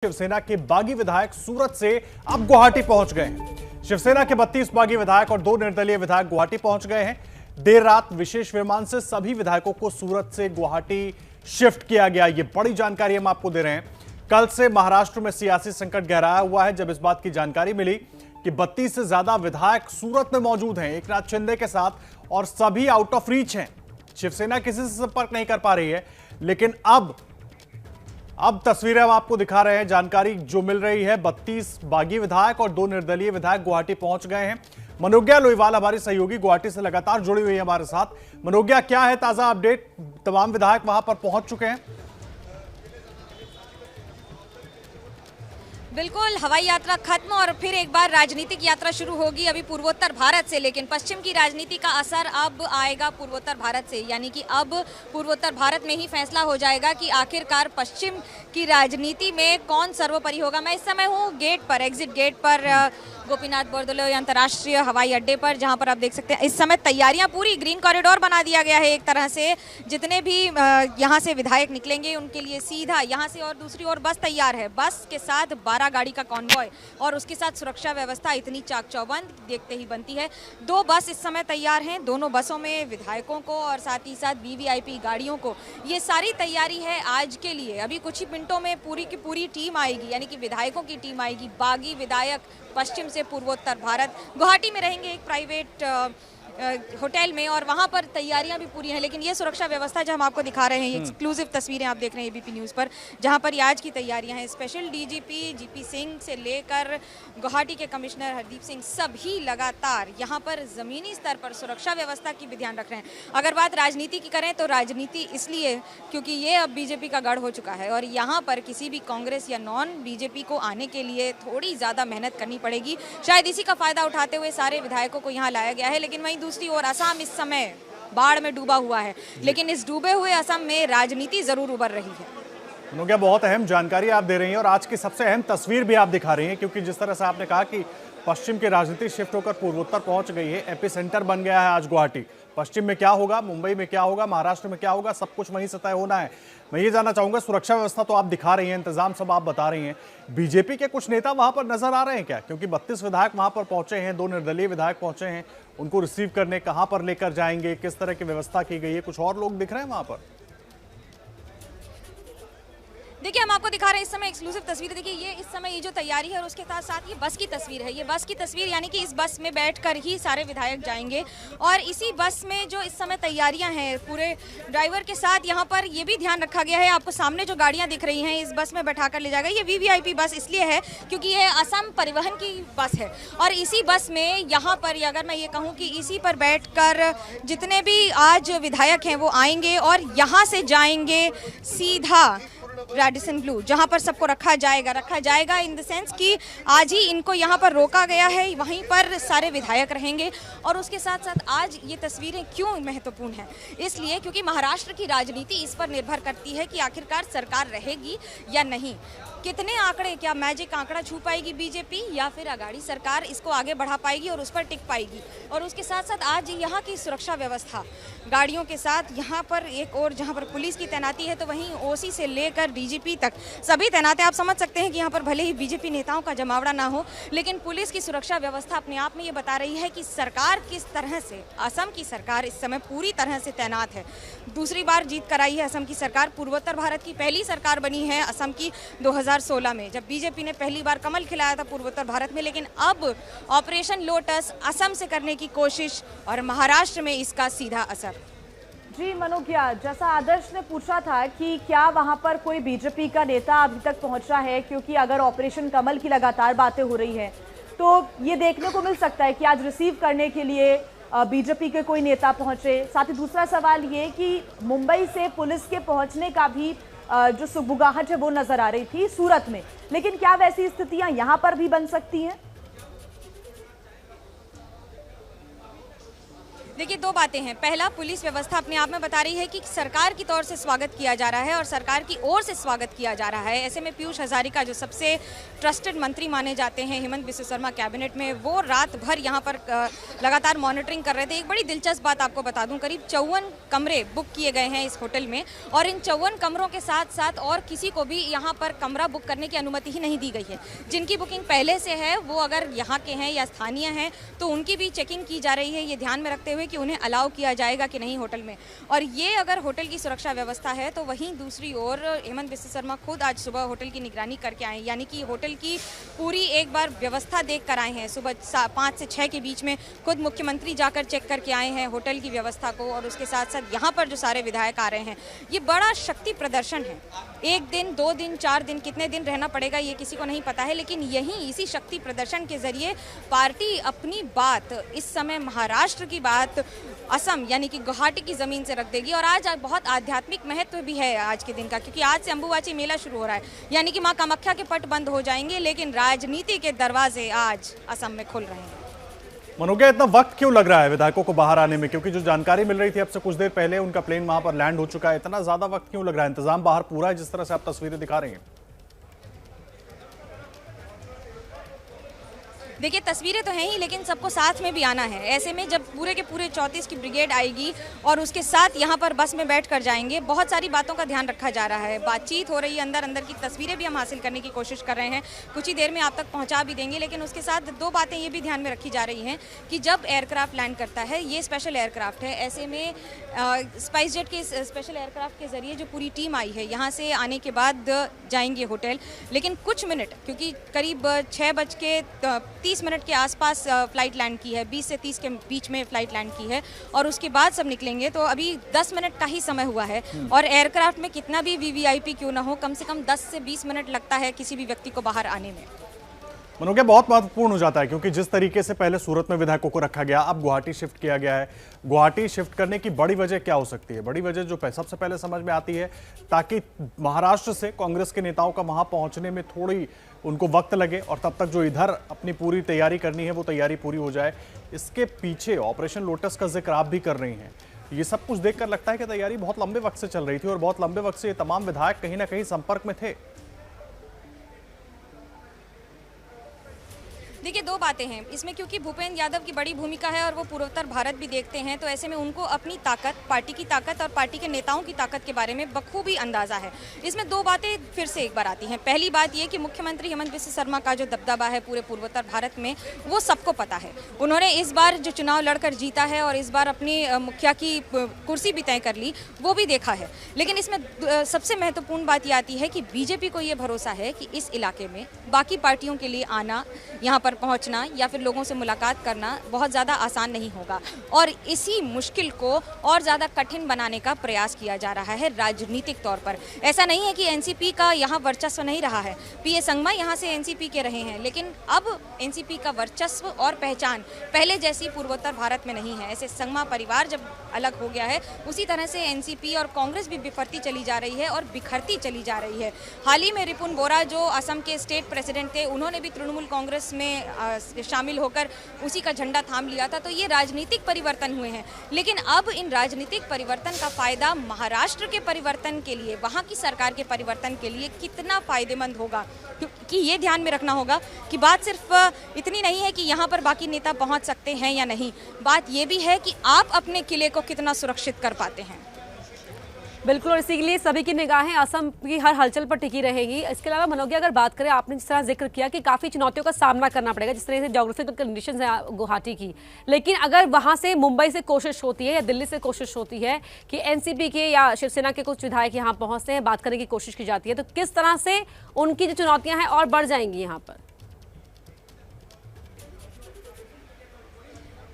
शिवसेना के बागी विधायक सूरत से अब गुवाहाटी पहुंच गए हैं। शिवसेना के 32 बागी विधायक और 2 निर्दलीय विधायक गुवाहाटी पहुंच गए हैं। देर रात विशेष विमान से सभी विधायकों को सूरत से गुवाहाटी शिफ्ट किया गया। ये बड़ी जानकारी हम आपको दे रहे हैं। कल से महाराष्ट्र में सियासी संकट गहराया हुआ है, जब इस बात की जानकारी मिली कि 32 से ज्यादा विधायक सूरत में मौजूद हैं एकनाथ शिंदे के साथ, और सभी आउट ऑफ रीच हैं। शिवसेना किसी से संपर्क नहीं कर पा रही है, लेकिन अब तस्वीरें हम आपको दिखा रहे हैं। जानकारी जो मिल रही है, 32 बागी विधायक और 2 निर्दलीय विधायक गुवाहाटी पहुंच गए हैं। मनोज्ञा लोईवाल हमारी सहयोगी गुवाहाटी से लगातार जुड़ी हुई है हमारे साथ। मनोज्ञा, क्या है ताजा अपडेट? तमाम विधायक वहां पर पहुंच चुके हैं। बिल्कुल, हवाई यात्रा खत्म और फिर एक बार राजनीतिक यात्रा शुरू होगी अभी पूर्वोत्तर भारत से। लेकिन पश्चिम की राजनीति का असर अब आएगा पूर्वोत्तर भारत से, यानी कि अब पूर्वोत्तर भारत में ही फैसला हो जाएगा कि आखिरकार पश्चिम की राजनीति में कौन सर्वोपरि होगा। मैं इस समय हूँ गेट पर, एग्जिट गेट पर, गोपीनाथ बोरदोलोई अंतर्राष्ट्रीय हवाई अड्डे पर, जहां पर आप देख सकते हैं इस समय तैयारियां पूरी, ग्रीन कॉरिडोर बना दिया गया है एक तरह से। जितने भी यहां से विधायक निकलेंगे उनके लिए सीधा यहां से और दूसरी ओर बस तैयार है। बस के साथ 12 गाड़ी का कॉन्वॉय और उसके साथ सुरक्षा व्यवस्था इतनी चाक चौबंद देखते ही बनती है। 2 बस इस समय तैयार हैं, दोनों बसों में विधायकों को और साथ ही साथ वीवीआईपी गाड़ियों को, ये सारी तैयारी है आज के लिए। अभी कुछ ही मिनटों में पूरी की पूरी टीम आएगी, यानी कि विधायकों की टीम आएगी। बागी विधायक पश्चिम से पूर्वोत्तर भारत गुवाहाटी में रहेंगे एक प्राइवेट होटल में, और वहां पर तैयारियां भी पूरी हैं। लेकिन ये सुरक्षा व्यवस्था जो हम आपको दिखा रहे हैं, एक्सक्लूसिव तस्वीरें आप देख रहे हैं एबीपी न्यूज़ पर, जहां पर आज की तैयारियां हैं। स्पेशल डीजीपी जीपी सिंह से लेकर गुवाहाटी के कमिश्नर हरदीप सिंह, सभी लगातार यहां पर ज़मीनी स्तर पर सुरक्षा व्यवस्था की भी ध्यान रख रहे हैं। अगर बात राजनीति की करें तो राजनीति इसलिए क्योंकि ये अब बीजेपी का गढ़ हो चुका है, और यहाँ पर किसी भी कांग्रेस या नॉन बीजेपी को आने के लिए थोड़ी ज़्यादा मेहनत करनी पड़ेगी। शायद इसी का फायदा उठाते हुए सारे विधायकों को यहाँ लाया गया है। लेकिन वहीं दूसरी ओर असम इस समय बाढ़ में डूबा हुआ है, लेकिन इस डूबे हुए असम में राजनीति जरूर उभर रही है। मनोज्ञा, बहुत अहम जानकारी आप दे रही हैं और आज की सबसे अहम तस्वीर भी आप दिखा रही हैं, क्योंकि जिस तरह से आपने कहा कि पश्चिम की राजनीति शिफ्ट होकर पूर्वोत्तर पहुंच गई है, एपी सेंटर बन गया है आज गुवाहाटी। पश्चिम में क्या होगा, मुंबई में क्या होगा, महाराष्ट्र में क्या होगा, सब कुछ वहीं से तय होना है। मैं ये जानना चाहूंगा, सुरक्षा व्यवस्था तो आप दिखा रही हैं, इंतजाम सब आप बता रही हैं, बीजेपी के कुछ नेता वहां पर नजर आ रहे हैं क्या? क्योंकि 32 विधायक वहां पर पहुंचे हैं, 2 निर्दलीय विधायक पहुंचे हैं, उनको रिसीव करने कहां पर लेकर जाएंगे, किस तरह की व्यवस्था की गई है? कुछ और लोग दिख रहे हैं वहां पर? देखिए, हम आपको दिखा रहे हैं इस समय एक्सक्लूसिव तस्वीर। देखिए, ये इस समय ये जो तैयारी है और उसके साथ साथ ये बस की तस्वीर है। ये बस की तस्वीर, यानी कि इस बस में बैठकर ही सारे विधायक जाएंगे, और इसी बस में जो इस समय तैयारियां हैं पूरे ड्राइवर के साथ, यहाँ पर ये भी ध्यान रखा गया है। आपको सामने जो गाड़ियां दिख रही हैं, इस बस में बैठा कर ले जाएगा। ये वीवीआईपी बस इसलिए है क्योंकि ये असम परिवहन की बस है, और इसी बस में यहाँ पर अगर मैं ये कहूँ कि इसी पर बैठकर जितने भी आज विधायक हैं वो आएंगे और यहाँ से जाएंगे सीधा रेडिसन ब्लू, जहां पर सबको रखा जाएगा इन द सेंस कि आज ही इनको यहां पर रोका गया है, वहीं पर सारे विधायक रहेंगे। और उसके साथ साथ आज ये तस्वीरें क्यों महत्वपूर्ण हैं, इसलिए क्योंकि महाराष्ट्र की राजनीति इस पर निर्भर करती है कि आखिरकार सरकार रहेगी या नहीं। कितने आंकड़े, क्या मैजिक आंकड़ा छू पाएगी बीजेपी, या फिर अगाड़ी सरकार इसको आगे बढ़ा पाएगी और उस पर टिक पाएगी। और उसके साथ साथ आज यहाँ की सुरक्षा व्यवस्था गाड़ियों के साथ, यहाँ पर एक और जहाँ पर पुलिस की तैनाती है, तो वहीं ओसी से लेकर डीजीपी तक सभी तैनात हैं। आप समझ सकते हैं कि यहाँ पर भले ही बीजेपी नेताओं का जमावड़ा ना हो, लेकिन पुलिस की सुरक्षा व्यवस्था अपने आप में ये बता रही है कि सरकार किस तरह से, असम की सरकार इस समय पूरी तरह से तैनात है। दूसरी बार जीत कराई है असम की सरकार। पूर्वोत्तर भारत की पहली सरकार बनी है असम की 2016 में, जब बीजेपी ने पहली बार कमल खिलाया था पूर्वोत्तर भारत में। लेकिन अब ऑपरेशन लोटस असम से करने की कोशिश और महाराष्ट्र में इसका सीधा असर। जी मनोज्ञा, जैसा आदर्श ने पूछा था कि क्या वहां पर कोई बीजेपी का नेता अभी तक पहुंचा है, क्योंकि अगर ऑपरेशन कमल की लगातार बातें हो रही हैं तो ये देखने को मिल सकता है कि आज रिसीव करने के लिए बीजेपी के कोई नेता पहुंचे। साथ ही दूसरा सवाल ये कि मुंबई से पुलिस के पहुंचने का भी जो सुगबुगाहट है वो नजर आ रही थी सूरत में, लेकिन क्या वैसी स्थितियां यहां पर भी बन सकती हैं? देखिए, दो बातें हैं। पहला, पुलिस व्यवस्था अपने आप में बता रही है कि सरकार की तौर से स्वागत किया जा रहा है और सरकार की ओर से स्वागत किया जा रहा है। ऐसे में पीयूष हजारिका, जो सबसे ट्रस्टेड मंत्री माने जाते हैं हेमंत बिस्वा शर्मा कैबिनेट में, वो रात भर यहाँ पर लगातार मॉनिटरिंग कर रहे थे। एक बड़ी दिलचस्प बात आपको बता दूं, करीब 54 कमरे बुक किए गए हैं इस होटल में और इन 54 कमरों के साथ साथ और किसी को भी यहाँ पर कमरा बुक करने की अनुमति ही नहीं दी गई है। जिनकी बुकिंग पहले से है वो अगर यहाँ के हैं या स्थानीय हैं तो उनकी भी चेकिंग की जा रही है, ये ध्यान में रखते हुए कि उन्हें अलाउ किया जाएगा कि नहीं होटल में। और ये अगर होटल की सुरक्षा व्यवस्था है तो वहीं दूसरी ओर हेमंत बिस्वा शर्मा खुद आज सुबह होटल की निगरानी करके आए, यानी कि होटल की पूरी एक बार व्यवस्था देख कर आए हैं। सुबह 5 से 6 के बीच में खुद मुख्यमंत्री जाकर चेक करके आए हैं होटल की व्यवस्था को और उसके साथ साथ यहाँ पर जो सारे विधायक आ रहे हैं। ये बड़ा शक्ति प्रदर्शन है। 1 दिन, 2 दिन, 4 दिन, कितने दिन रहना पड़ेगा ये किसी को नहीं पता है, लेकिन यहीं इसी शक्ति प्रदर्शन के जरिए पार्टी अपनी बात, इस समय महाराष्ट्र की बात असम यानी कि गुवाहाटी की जमीन से रख देगी। और आज बहुत आध्यात्मिक महत्व भी है आज के दिन का, क्योंकि आज से अंबुबाची मेला शुरू हो रहा है, यानी कि मां कामाख्या के पट बंद हो जाएंगे, लेकिन राजनीति के दरवाजे आज असम में खुल रहे हैं। मनोज्ञा, इतना वक्त क्यों लग रहा है विधायकों को बाहर आने में? क्योंकि जो जानकारी मिल रही थी अब से कुछ देर पहले उनका प्लेन वहां पर लैंड हो चुका है, इतना ज्यादा वक्त क्यों लग रहा है? इंतजाम बाहर पूरा है जिस तरह से आप तस्वीरें दिखा रही हैं? देखिए, तस्वीरें तो हैं ही, लेकिन सबको साथ में भी आना है। ऐसे में जब पूरे के पूरे 34 की ब्रिगेड आएगी और उसके साथ यहाँ पर बस में बैठ कर जाएंगे, बहुत सारी बातों का ध्यान रखा जा रहा है। बातचीत हो रही है, अंदर अंदर की तस्वीरें भी हम हासिल करने की कोशिश कर रहे हैं, कुछ ही देर में आप तक पहुँचा भी देंगे। लेकिन उसके साथ 2 बातें ये भी ध्यान में रखी जा रही हैं कि जब एयरक्राफ्ट लैंड करता है, ये स्पेशल एयरक्राफ्ट है, ऐसे में स्पाइस जेट के स्पेशल एयरक्राफ्ट के जरिए जो पूरी टीम आई है यहाँ से आने के बाद जाएंगे होटल। लेकिन कुछ मिनट, क्योंकि करीब 6:30 के आसपास फ्लाइट लैंड की है, 20 से 30 के बीच में फ्लाइट लैंड की है और उसके बाद सब निकलेंगे, तो अभी 10 मिनट का ही समय हुआ है। और एयरक्राफ्ट में कितना भी वीवीआईपी क्यों ना हो, कम से कम 10 से 20 मिनट लगता है किसी भी व्यक्ति को बाहर आने में। मनोज्ञा, बहुत महत्वपूर्ण हो जाता है क्योंकि जिस तरीके से पहले सूरत में विधायकों को रखा गया, अब गुवाहाटी शिफ्ट किया गया है। गुवाहाटी शिफ्ट करने की बड़ी वजह क्या हो सकती है? बड़ी वजह जो सबसे पहले समझ में आती है, ताकि महाराष्ट्र से कांग्रेस के नेताओं का वहां पहुंचने में थोड़ी उनको वक्त लगे और तब तक जो इधर अपनी पूरी तैयारी करनी है वो तैयारी पूरी हो जाए। इसके पीछे ऑपरेशन लोटस का जिक्र आप भी कर रही हैं। ये सब कुछ देखकर लगता है कि तैयारी बहुत लंबे वक्त से चल रही थी और बहुत लंबे वक्त से ये तमाम विधायक कहीं ना कहीं संपर्क में थे। देखिए, 2 बातें हैं इसमें, क्योंकि भूपेंद्र यादव की बड़ी भूमिका है और वो पूर्वोत्तर भारत भी देखते हैं, तो ऐसे में उनको अपनी ताकत, पार्टी की ताकत और पार्टी के नेताओं की ताकत के बारे में बखूबी अंदाजा है। इसमें 2 बातें फिर से एक बार आती हैं। पहली बात ये कि मुख्यमंत्री हेमंत बिस्वा शर्मा का जो दबदबा है पूरे पूर्वोत्तर भारत में, वो सबको पता है। उन्होंने इस बार जो चुनाव लड़कर जीता है और इस बार अपनी मुखिया की कुर्सी भी तय कर ली, वो भी देखा है। लेकिन इसमें सबसे महत्वपूर्ण बात ये आती है कि बीजेपी को ये भरोसा है कि इस इलाके में बाकी पार्टियों के लिए आना, यहाँ पर पहुंचना या फिर लोगों से मुलाकात करना बहुत ज़्यादा आसान नहीं होगा और इसी मुश्किल को और ज़्यादा कठिन बनाने का प्रयास किया जा रहा है राजनीतिक तौर पर। ऐसा नहीं है कि एनसीपी का यहाँ वर्चस्व नहीं रहा है, पीए संगमा यहाँ से एनसीपी के रहे हैं, लेकिन अब एनसीपी का वर्चस्व और पहचान पहले जैसी पूर्वोत्तर भारत में नहीं है। ऐसे संगमा परिवार जब अलग हो गया है, उसी तरह से एनसीपी और कांग्रेस भी बिफरती चली जा रही है और बिखरती चली जा रही है। हाल ही में रिपुन बोरा जो असम के स्टेट प्रेसिडेंट थे, उन्होंने भी तृणमूल कांग्रेस में शामिल होकर उसी का झंडा थाम लिया था। तो ये राजनीतिक परिवर्तन हुए हैं, लेकिन अब इन राजनीतिक परिवर्तन का फायदा महाराष्ट्र के परिवर्तन के लिए, वहां की सरकार के परिवर्तन के लिए कितना फायदेमंद होगा, क्योंकि ये ध्यान में रखना होगा कि बात सिर्फ इतनी नहीं है कि यहाँ पर बाकी नेता पहुँच सकते हैं या नहीं, बात ये भी है कि आप अपने किले को कितना सुरक्षित कर पाते हैं। बिल्कुल, और इसी के लिए सभी की निगाहें असम की हर हलचल पर टिकी रहेगी। इसके अलावा मनोज्ञा, अगर बात करें, आपने जिस तरह जिक्र किया कि काफ़ी चुनौतियों का सामना करना पड़ेगा, जिस तरह से ज्योग्राफिकल कंडीशंस है गुवाहाटी की, लेकिन अगर वहां से मुंबई से कोशिश होती है या दिल्ली से कोशिश होती है कि एनसीपी के या शिवसेना के कुछ विधायक यहाँ पहुँचते हैं, बात करने की कोशिश की जाती है, तो किस तरह से उनकी जो चुनौतियाँ हैं और बढ़ जाएंगी यहाँ पर?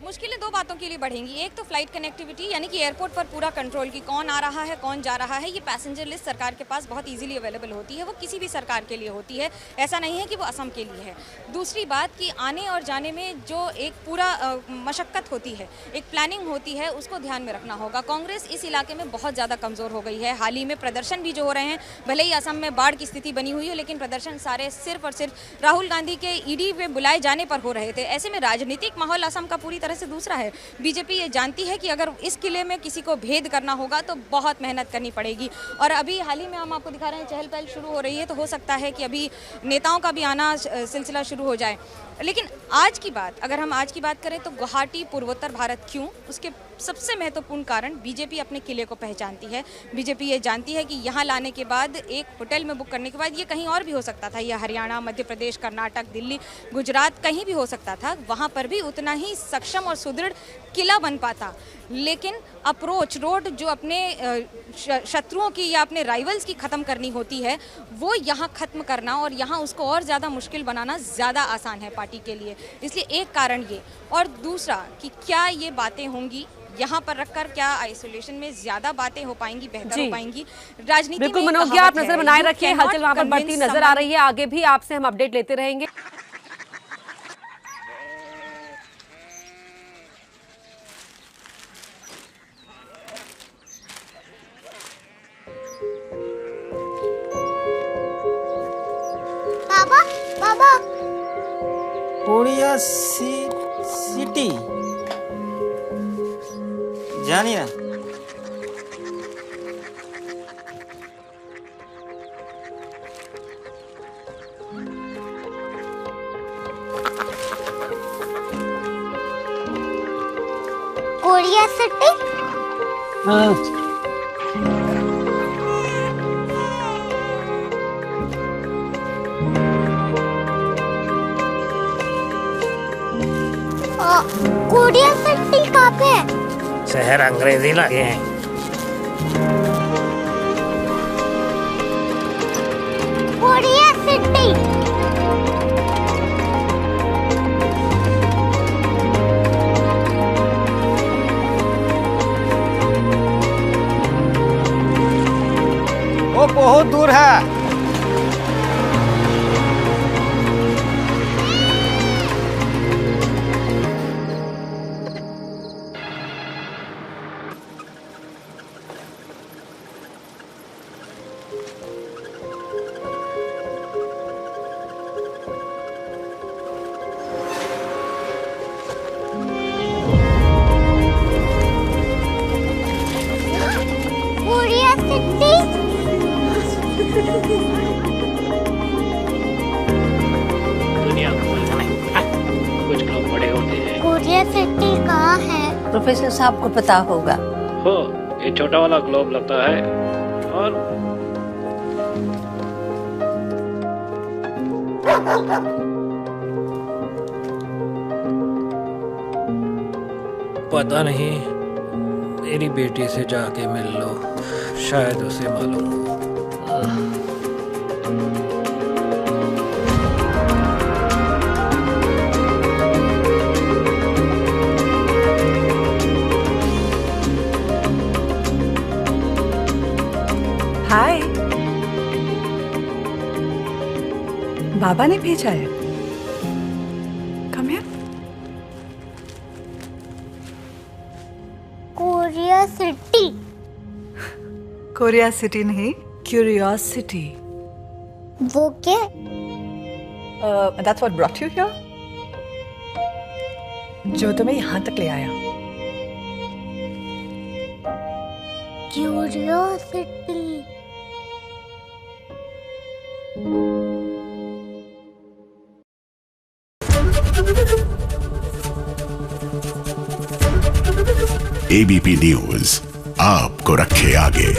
मुश्किलें 2 बातों के लिए बढ़ेंगी। एक तो फ्लाइट कनेक्टिविटी, यानी कि एयरपोर्ट पर पूरा कंट्रोल की कौन आ रहा है कौन जा रहा है, ये पैसेंजर लिस्ट सरकार के पास बहुत इजीली अवेलेबल होती है, वो किसी भी सरकार के लिए होती है, ऐसा नहीं है कि वो असम के लिए है। दूसरी बात कि आने और जाने में जो एक पूरा मशक्क़त होती है, एक प्लानिंग होती है, उसको ध्यान में रखना होगा। कांग्रेस इस इलाके में बहुत ज़्यादा कमज़ोर हो गई है। हाल ही में प्रदर्शन भी जो हो रहे हैं, भले ही असम में बाढ़ की स्थिति बनी हुई है, लेकिन प्रदर्शन सारे सिर्फ और सिर्फ राहुल गांधी के ईडी में बुलाए जाने पर हो रहे थे। ऐसे में राजनीतिक माहौल असम का पूरी तरह से से दूसरा है, बीजेपी ये जानती है कि अगर इस किले में किसी को भेद करना होगा तो बहुत मेहनत करनी पड़ेगी। और अभी हाल ही में हम आपको दिखा रहे हैं चहल पहल शुरू हो रही है, तो हो सकता है कि अभी नेताओं का भी आना सिलसिला शुरू हो जाए। लेकिन आज की बात, अगर हम आज की बात करें तो गुवाहाटी पूर्वोत्तर भारत क्यों, उसके सबसे महत्वपूर्ण कारण बीजेपी अपने किले को पहचानती है। बीजेपी ये जानती है कि यहाँ लाने के बाद, एक होटल में बुक करने के बाद, ये कहीं और भी हो सकता था, यह हरियाणा, मध्य प्रदेश, कर्नाटक, दिल्ली, गुजरात, कहीं भी हो सकता था, वहाँ पर भी उतना ही सक्षम और सुदृढ़ किला बन पाता। लेकिन अप्रोच रोड जो अपने शत्रुओं की या अपने राइवल्स की ख़त्म करनी होती है, वो यहाँ ख़त्म करना और यहाँ उसको और ज़्यादा मुश्किल बनाना ज़्यादा आसान है पार्टी के लिए। इसलिए एक कारण ये, और दूसरा कि क्या ये बातें होंगी यहाँ पर रखकर, क्या आइसोलेशन में ज्यादा बातें हो पाएंगी, बेहतर हो पाएंगी। राजनीति बिल्कुल में मनोज, आप नजर बनाए रखिए, हलचल वहां पर बढ़ती नजर आ रही है, आगे भी आपसे हम अपडेट लेते रहेंगे। बाबा बाबा कोरिया सिटी जानी ना। Korea city? हाँ। कोरिया सिटी कहाँ पे है? शहर अंग्रेजी लगे हैं। Korea city. वो बहुत दूर है। दुनिया को नहीं, कुछ लोग बड़े होते हैं। कोरिया सिटी कहाँ है? प्रोफेसर साहब को पता होगा। हो, ये छोटा वाला ग्लोब लगता है और पता नहीं, मेरी बेटी से जाके मिल लो, शायद उसे मालूम हो। हाय, बाबा ने भेजा है। Come here. Korea city. Korea city नहीं, क्यूरियोसिटी। वो क्या? That's what brought you here? जो तुम्हें यहाँ तक ले आया। क्यूरियोसिटी। एबीपी न्यूज आपको रखे आगे।